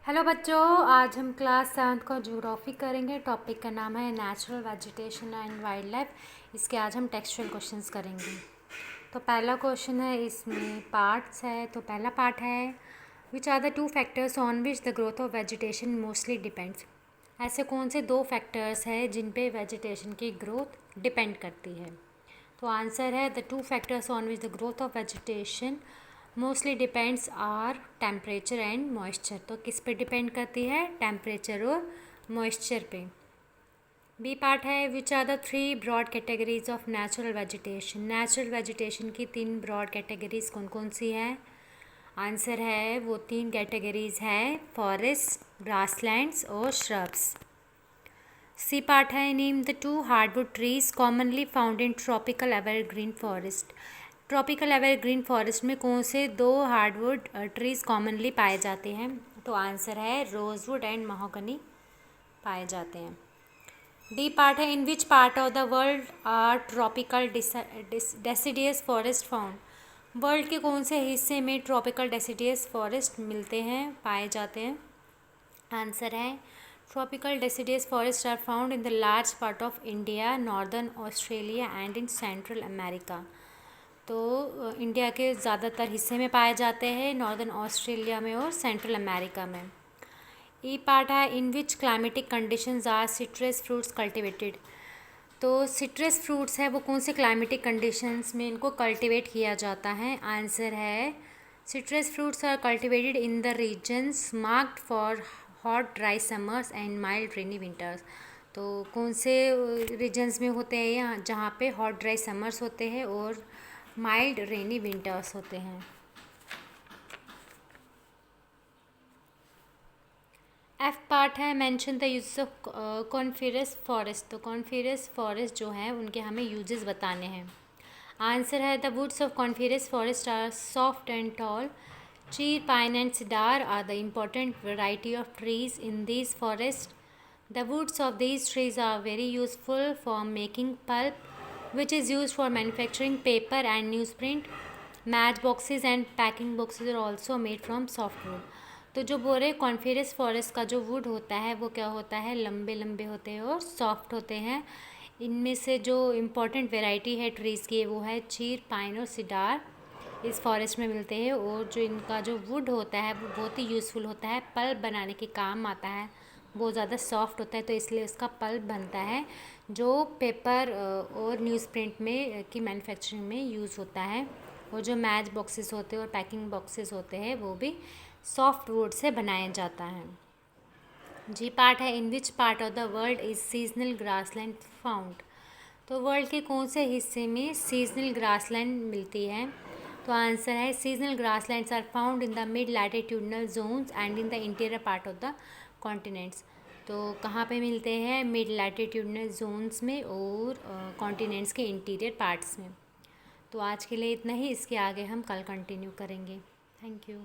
Hello बच्चों, आज हम क्लास 7 का ज्योग्राफी करेंगे। टॉपिक का नाम है natural vegetation and wild life. इसके आज हम टेक्सचुअल क्वेश्चंस करेंगे। तो पहला क्वेश्चन है, इसमें पार्ट्स है। तो पहला पार्ट है, which are the 2 factors on which the growth of vegetation mostly depends. ऐसे कौन से 2 फैक्टर्स हैं जिन पे वेजिटेशन की ग्रोथ डिपेंड करती है। तो आंसर है, the 2 factors on which the growth of vegetation mostly depends are temperature and moisture. तो किस पे डिपेंड करती है? टेम्परेचर और मॉइस्चर पे। बी पार्ट है, which are the 3 broad categories of natural vegetation. Natural vegetation की 3 ब्रॉड कैटेगरीज कौन कौन सी है? आंसर है, वो 3 कैटेगरीज है फॉरेस्ट, ग्रासलैंड्स और श्रब्स। सी पार्ट है, name the 2 hardwood trees commonly found in tropical evergreen forest. Tropical evergreen forest में कौन से 2 हार्डवुड ट्रीज कॉमनली पाए जाते हैं? तो आंसर है, रोजवुड एंड महोगनी पाए जाते हैं। डी पार्ट है, इन which part of the world are tropical deciduous forest found. World के कौन से हिस्से में ट्रॉपिकल डेसिडियस फॉरेस्ट मिलते हैं, पाए जाते हैं? आंसर है, tropical deciduous forest are found in the large part of India, northern Australia and in central America. तो इंडिया के ज़्यादातर हिस्से में पाए जाते हैं, नॉर्दर्न ऑस्ट्रेलिया में और सेंट्रल अमेरिका में। ई पार्ट है, इन विच climatic conditions are citrus fruits cultivated. तो सिट्रस फ्रूट्स है वो कौन से क्लाइमेटिक कंडीशंस में इनको कल्टिवेट किया जाता है? आंसर है, citrus fruits are cultivated in the regions marked for hot dry summers and mild rainy winters. तो कौन से रीजन्स में होते हैं यहाँ जहाँ पे हॉट ड्राई समर्स होते हैं और माइल्ड रेनी विंटर्स होते हैं। एफ पार्ट है, mention the use of coniferous forest. तो कॉनिफरस फॉरेस्ट जो है उनके हमें यूजेस बताने हैं। आंसर है, the woods of coniferous forest are soft and tall. चीर, pine and cedar are the important variety of trees in these forest. The woods of these trees are very useful for making pulp, which is used for manufacturing paper and newsprint. Matchboxes and packing boxes are also made from softwood. तो जो बोरे coniferous forest का जो would होता है वो क्या होता है? लंबे लंबे होते हैं और सॉफ्ट होते हैं। इनमें से जो इम्पॉर्टेंट वेराइटी है ट्रीज़ की वो है चीर, पाइन और सिडार। इस फॉरेस्ट में मिलते हैं और जो इनका जो वुड होता है वो बहुत ही यूज़फुल होता है, पल्प बनाने के काम आता है। बहुत ज़्यादा सॉफ्ट होता है तो इसलिए उसका पल्प बनता है, जो पेपर और न्यूज़ प्रिंट में की मैन्युफैक्चरिंग में यूज़ होता है। और जो मैच बॉक्सेस होते हैं और पैकिंग बॉक्सेस होते हैं वो भी सॉफ्ट वुड से बनाया जाता है। जी पार्ट है, इन which part of the world is seasonal grassland found. तो वर्ल्ड के कौन से हिस्से में सीजनल ग्रासलैंड मिलती है? तो आंसर है, seasonal grasslands are found in the mid latitudinal zones and in the interior part of the continents. तो कहाँ पे मिलते हैं? मिड लैटिट्यूडनल जोन्स में और कॉन्टिनेंट्स के इंटीरियर पार्ट्स में। तो आज के लिए इतना ही, इसके आगे हम कल कंटिन्यू करेंगे। Thank you.